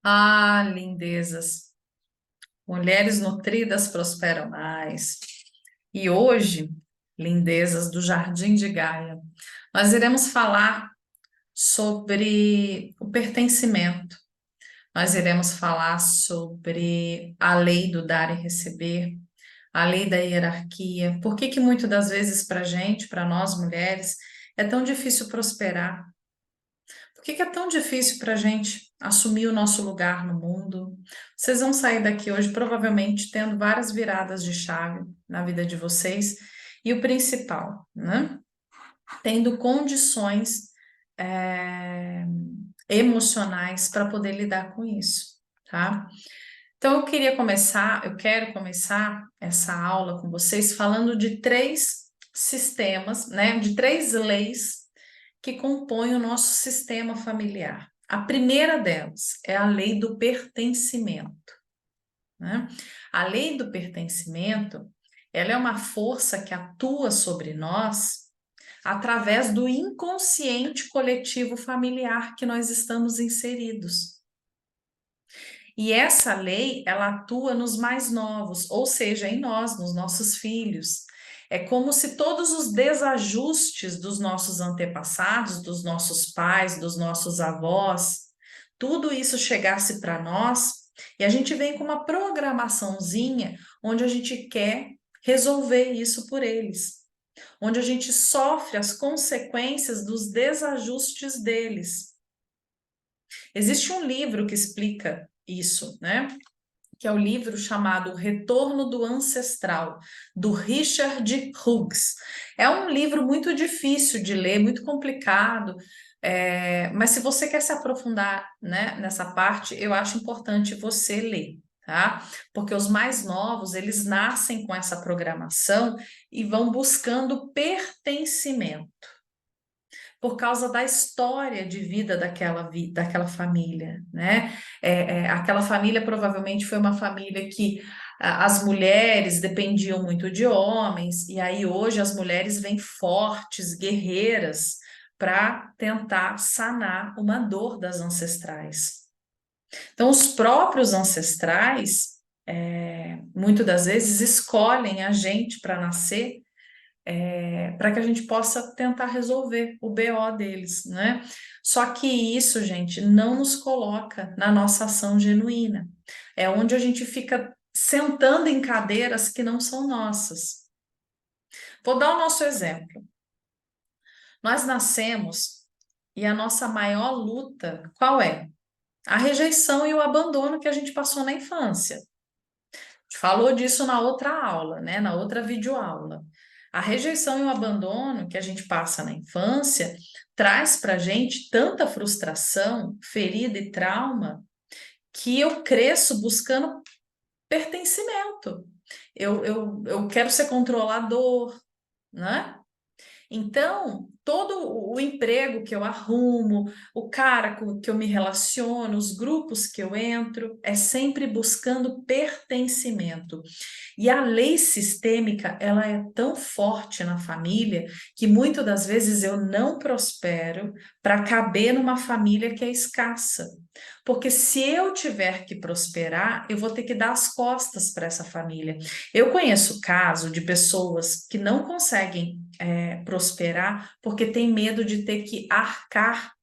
Ah, lindezas. Mulheres nutridas prosperam mais. E hoje, lindezas do Jardim de Gaia, nós iremos falar sobre o pertencimento. Nós iremos falar sobre a lei do dar e receber, a lei da hierarquia. Por que que muitas das vezes para a gente, para nós mulheres, é tão difícil prosperar? Por que que é tão difícil para a gente assumir o nosso lugar no mundo? Vocês vão sair daqui hoje provavelmente tendo várias viradas de chave na vida de vocês e o principal, né? Tendo condições eh, emocionais para poder lidar com isso, tá? Então eu quero começar essa aula com vocês falando de três sistemas, né? De três leis que compõem o nosso sistema familiar. A primeira delas é a lei do pertencimento, né? A lei do pertencimento, ela é uma força que atua sobre nós através do inconsciente coletivo familiar que nós estamos inseridos. E essa lei, ela atua nos mais novos, ou seja, em nós, nos nossos filhos. É como se todos os desajustes dos nossos antepassados, dos nossos pais, dos nossos avós, tudo isso chegasse para nós e a gente vem com uma programaçãozinha onde a gente quer resolver isso por eles, onde a gente sofre as consequências dos desajustes deles. Existe um livro que explica isso, né? Que é o livro chamado Retorno do Ancestral, do Richard Hughes. É um livro muito difícil de ler, muito complicado, mas se você quer se aprofundar, né, nessa parte, eu acho importante você ler, tá? Porque os mais novos, eles nascem com essa programação e vão buscando pertencimento por causa da história de vida daquela família, né? Aquela família provavelmente foi uma família que as mulheres dependiam muito de homens, e aí hoje as mulheres vêm fortes, guerreiras, para tentar sanar uma dor das ancestrais. Então, os próprios ancestrais, muitas das vezes, escolhem a gente para nascer para que a gente possa tentar resolver o BO deles, né? Só que isso, gente, não nos coloca na nossa ação genuína. É onde a gente fica sentando em cadeiras que não são nossas. Vou dar o nosso exemplo. Nós nascemos e a nossa maior luta, qual é? A rejeição e o abandono que a gente passou na infância. Falou disso na outra aula, né? Na outra videoaula. A rejeição e o abandono que a gente passa na infância traz para a gente tanta frustração, ferida e trauma que eu cresço buscando pertencimento. Eu quero ser controlador, né? Então, todo o emprego que eu arrumo, o cara com que eu me relaciono, os grupos que eu entro, é sempre buscando pertencimento. E a lei sistêmica, ela é tão forte na família que muitas das vezes eu não prospero para caber numa família que é escassa. Porque se eu tiver que prosperar, eu vou ter que dar as costas para essa família. Eu conheço caso de pessoas que não conseguem prosperar porque tem medo de ter que arcar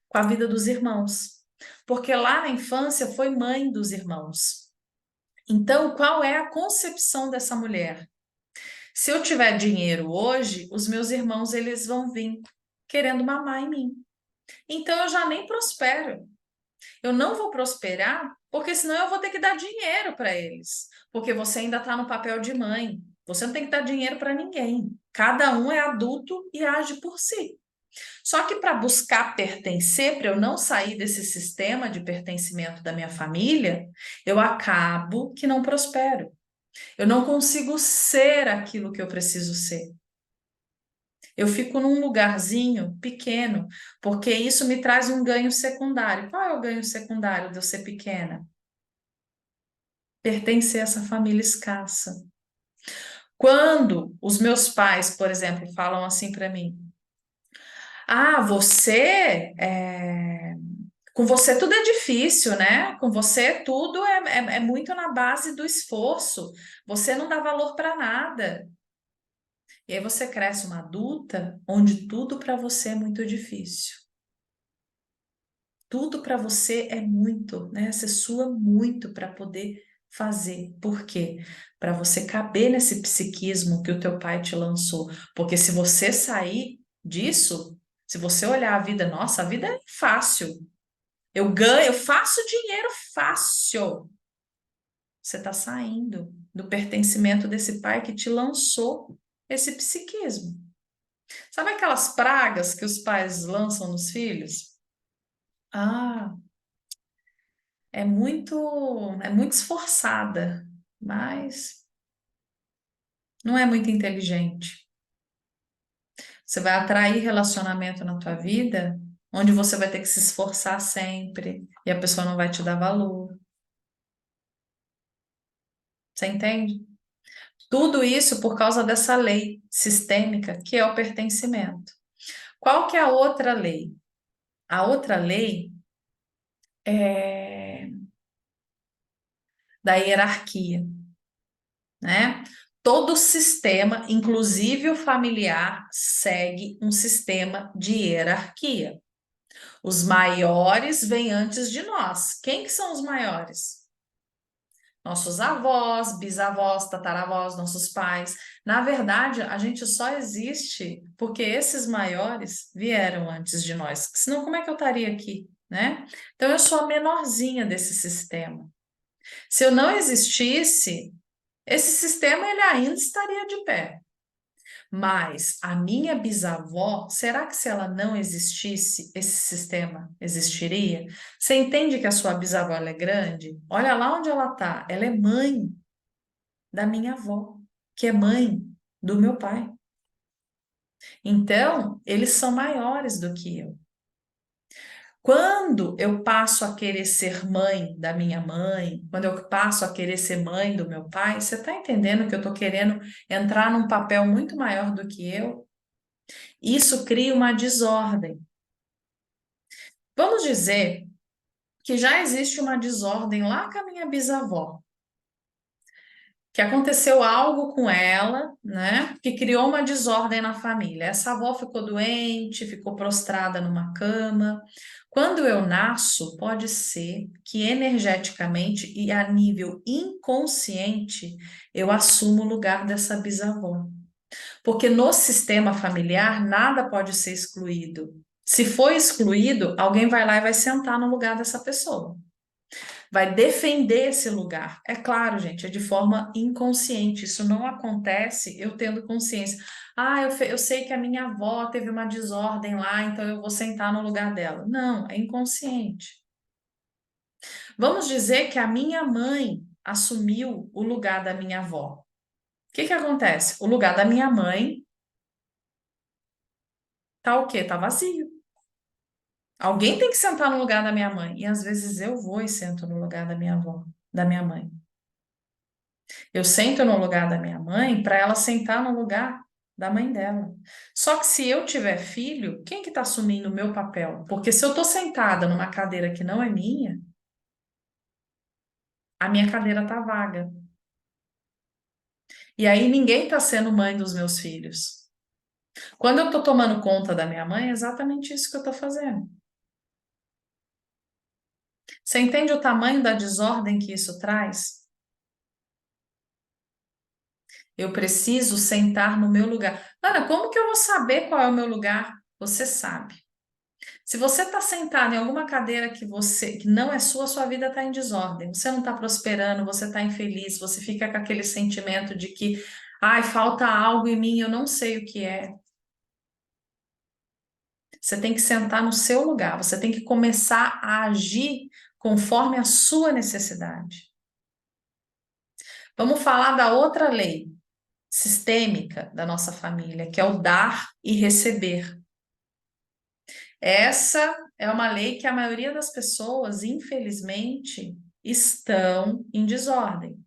com a vida dos irmãos. Porque lá na infância foi mãe dos irmãos. Então, qual é a concepção dessa mulher? Se eu tiver dinheiro hoje, os meus irmãos eles vão vir querendo mamar em mim. Então eu já nem prospero. Eu não vou prosperar, porque senão eu vou ter que dar dinheiro para eles. Porque você ainda está no papel de mãe. Você não tem que dar dinheiro para ninguém. Cada um é adulto e age por si. Só que para buscar pertencer, para eu não sair desse sistema de pertencimento da minha família, eu acabo que não prospero. Eu não consigo ser aquilo que eu preciso ser. Eu fico num lugarzinho pequeno, porque isso me traz um ganho secundário. Qual é o ganho secundário de eu ser pequena? Pertencer a essa família escassa. Quando os meus pais, por exemplo, falam assim para mim: Ah, você Com você tudo é difícil, né? Com você tudo é muito na base do esforço. Você não dá valor para nada. E aí você cresce uma adulta onde tudo para você é muito difícil. Tudo para você é muito, né? Você sua muito para poder fazer. Por quê? Para você caber nesse psiquismo que o teu pai te lançou. Porque se você sair disso, se você olhar a vida, nossa, a vida é fácil. Eu ganho, eu faço dinheiro fácil. Você está saindo do pertencimento desse pai que te lançou esse psiquismo. Sabe aquelas pragas que os pais lançam nos filhos? Ah, é muito, é muito esforçada, mas não é muito inteligente. Você vai atrair relacionamento na tua vida onde você vai ter que se esforçar sempre e a pessoa não vai te dar valor. Você entende? Tudo isso por causa dessa lei sistêmica que é o pertencimento. Qual que é a outra lei? A outra lei é da hierarquia, né? Todo sistema, inclusive o familiar, segue um sistema de hierarquia. Os maiores vêm antes de nós. Quem que são os maiores? Nossos avós, bisavós, tataravós, nossos pais. Na verdade, a gente só existe porque esses maiores vieram antes de nós. Senão, como é que eu estaria aqui, né? Então, eu sou a menorzinha desse sistema. Se eu não existisse, esse sistema ele ainda estaria de pé. Mas a minha bisavó, será que se ela não existisse, esse sistema existiria? Você entende que a sua bisavó ela é grande? Olha lá onde ela está. Ela é mãe da minha avó, que é mãe do meu pai. Então, eles são maiores do que eu. Quando eu passo a querer ser mãe da minha mãe, quando eu passo a querer ser mãe do meu pai, você está entendendo que eu estou querendo entrar num papel muito maior do que eu? Isso cria uma desordem. Vamos dizer que já existe uma desordem lá com a minha bisavó, que aconteceu algo com ela, né, que criou uma desordem na família. Essa avó ficou doente, ficou prostrada numa cama. Quando eu nasço, pode ser que energeticamente e a nível inconsciente eu assumo o lugar dessa bisavó. Porque no sistema familiar nada pode ser excluído. Se for excluído, alguém vai lá e vai sentar no lugar dessa pessoa. Vai defender esse lugar. É claro, gente, é de forma inconsciente. Isso não acontece eu tendo consciência. Ah, eu sei que a minha avó teve uma desordem lá, então eu vou sentar no lugar dela. Não, é inconsciente. Vamos dizer que a minha mãe assumiu o lugar da minha avó. O que que acontece? O lugar da minha mãe tá o quê? Tá vazio. Alguém tem que sentar no lugar da minha mãe. E às vezes eu vou e sento no lugar da minha avó, da minha mãe. Eu sento no lugar da minha mãe para ela sentar no lugar da mãe dela. Só que se eu tiver filho, quem que está assumindo o meu papel? Porque se eu estou sentada numa cadeira que não é minha, a minha cadeira está vaga. E aí ninguém está sendo mãe dos meus filhos. Quando eu estou tomando conta da minha mãe, é exatamente isso que eu estou fazendo. Você entende o tamanho da desordem que isso traz? Eu preciso sentar no meu lugar. Ana, como que eu vou saber qual é o meu lugar? Você sabe. Se você está sentado em alguma cadeira que não é sua, sua vida está em desordem. Você não está prosperando, você está infeliz, você fica com aquele sentimento de que, ai, falta algo em mim, eu não sei o que é. Você tem que sentar no seu lugar, você tem que começar a agir conforme a sua necessidade. Vamos falar da outra lei sistêmica da nossa família, que é o dar e receber. Essa é uma lei que a maioria das pessoas, infelizmente, estão em desordem.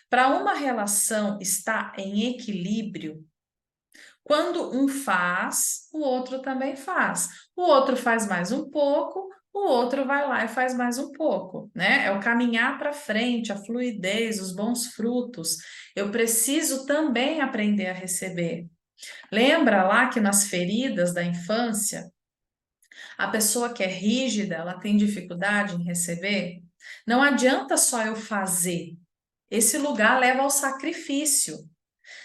Para uma relação estar em equilíbrio, quando um faz, o outro também faz. O outro faz mais um pouco, o outro vai lá e faz mais um pouco, né? É o caminhar para frente, a fluidez, os bons frutos. Eu preciso também aprender a receber. Lembra lá que nas feridas da infância, a pessoa que é rígida, ela tem dificuldade em receber? Não adianta só eu fazer. Esse lugar leva ao sacrifício.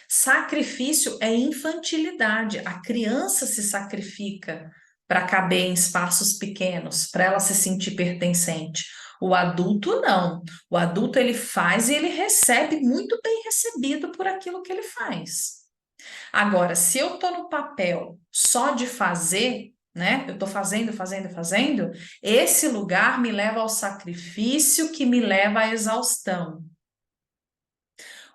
Sacrifício é infantilidade. A criança se sacrifica para caber em espaços pequenos, para ela se sentir pertencente. O adulto não. O adulto ele faz e ele recebe muito bem recebido por aquilo que ele faz. Agora, se eu estou no papel só de fazer, né? Eu estou fazendo, fazendo, fazendo, esse lugar me leva ao sacrifício que me leva à exaustão.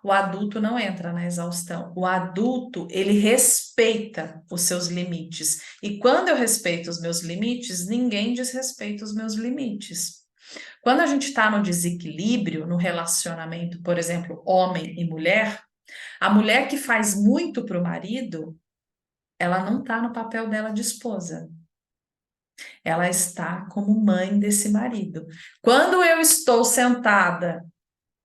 O adulto não entra na exaustão. O adulto, ele respeita os seus limites. E quando eu respeito os meus limites, ninguém desrespeita os meus limites. Quando a gente está no desequilíbrio, no relacionamento, por exemplo, homem e mulher, a mulher que faz muito para o marido, ela não está no papel dela de esposa. Ela está como mãe desse marido. Quando eu estou sentada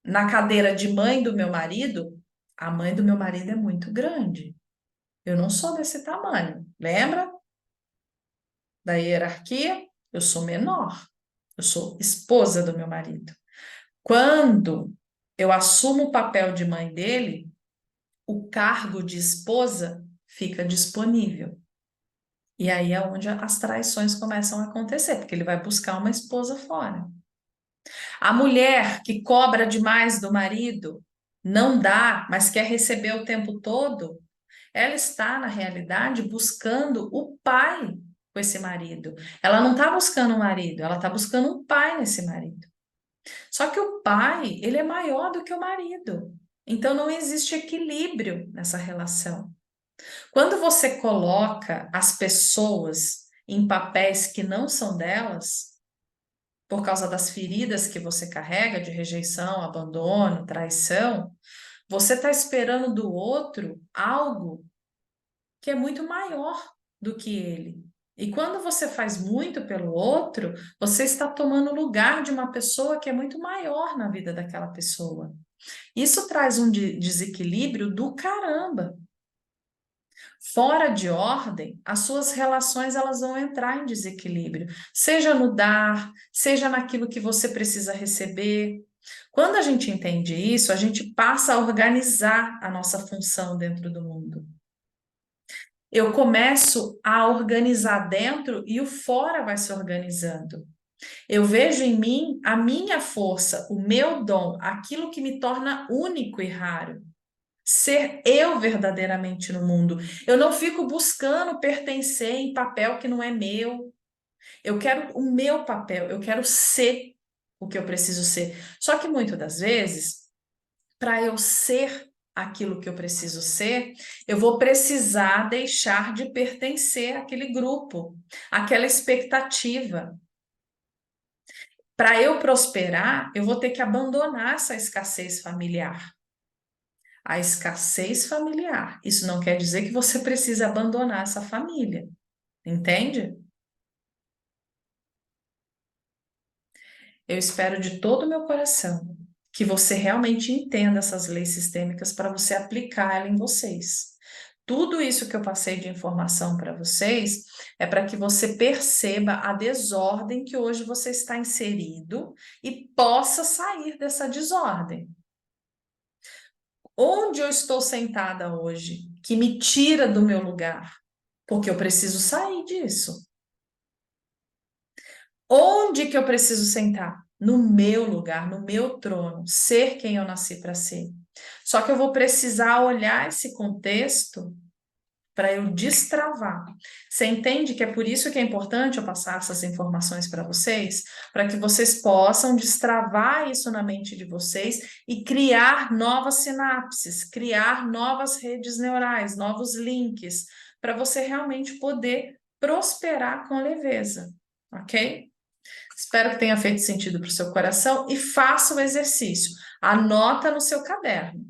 na cadeira de mãe do meu marido, a mãe do meu marido é muito grande. Eu não sou desse tamanho. Lembra da hierarquia? Eu sou menor. Eu sou esposa do meu marido. Quando eu assumo o papel de mãe dele, o cargo de esposa fica disponível. E aí é onde as traições começam a acontecer, porque ele vai buscar uma esposa fora. A mulher que cobra demais do marido, não dá, mas quer receber o tempo todo, ela está, na realidade, buscando o pai com esse marido. Ela não está buscando um marido, ela está buscando um pai nesse marido. Só que o pai, ele é maior do que o marido. Então não existe equilíbrio nessa relação. Quando você coloca as pessoas em papéis que não são delas, por causa das feridas que você carrega de rejeição, abandono, traição, você está esperando do outro algo que é muito maior do que ele. E quando você faz muito pelo outro, você está tomando o lugar de uma pessoa que é muito maior na vida daquela pessoa. Isso traz um desequilíbrio do caramba. Fora de ordem, as suas relações elas vão entrar em desequilíbrio, seja no dar, seja naquilo que você precisa receber. Quando a gente entende isso, a gente passa a organizar a nossa função dentro do mundo. Eu começo a organizar dentro e o fora vai se organizando. Eu vejo em mim a minha força, o meu dom, aquilo que me torna único e raro. Ser eu verdadeiramente no mundo. Eu não fico buscando pertencer em papel que não é meu. Eu quero o meu papel, eu quero ser o que eu preciso ser. Só que muitas das vezes, para eu ser aquilo que eu preciso ser, eu vou precisar deixar de pertencer àquele grupo, àquela expectativa. Para eu prosperar, eu vou ter que abandonar essa escassez familiar. A escassez familiar. Isso não quer dizer que você precisa abandonar essa família, entende? Eu espero de todo o meu coração que você realmente entenda essas leis sistêmicas para você aplicar ela em vocês. Tudo isso que eu passei de informação para vocês é para que você perceba a desordem que hoje você está inserido e possa sair dessa desordem. Onde eu estou sentada hoje, que me tira do meu lugar, porque eu preciso sair disso. Onde que eu preciso sentar? No meu lugar, no meu trono, ser quem eu nasci para ser. Só que eu vou precisar olhar esse contexto para eu destravar. Você entende que é por isso que é importante eu passar essas informações para vocês, para que vocês possam destravar isso na mente de vocês e criar novas sinapses, criar novas redes neurais, novos links, para você realmente poder prosperar com leveza, ok? Espero que tenha feito sentido para o seu coração e faça o exercício. Anota no seu caderno.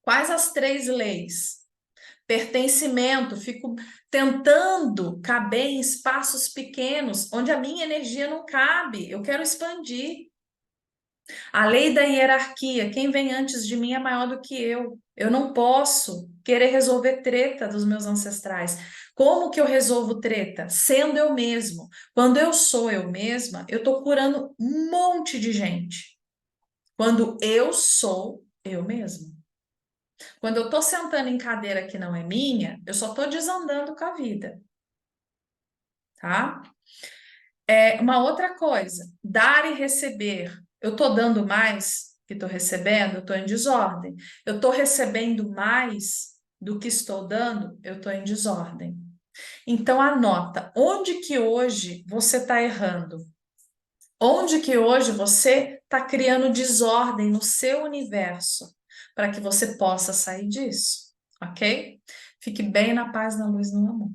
Quais as 3 leis? pertencimento, fico tentando caber em espaços pequenos onde a minha energia não cabe. Eu quero expandir. A lei da hierarquia, quem vem antes de mim é maior do que eu. Eu não posso querer resolver treta dos meus ancestrais. Como que eu resolvo treta? Sendo eu mesmo. Quando eu sou eu mesma, eu estou curando um monte de gente. Quando eu sou eu mesma. Quando eu estou sentando em cadeira que não é minha, eu só estou desandando com a vida, tá? Uma outra coisa, dar e receber. Eu estou dando mais que estou recebendo, eu estou em desordem. Eu estou recebendo mais do que estou dando, eu estou em desordem. Então anota, onde que hoje você está errando? Onde que hoje você está criando desordem no seu universo para que você possa sair disso, ok? Fique bem na paz, na luz, no amor.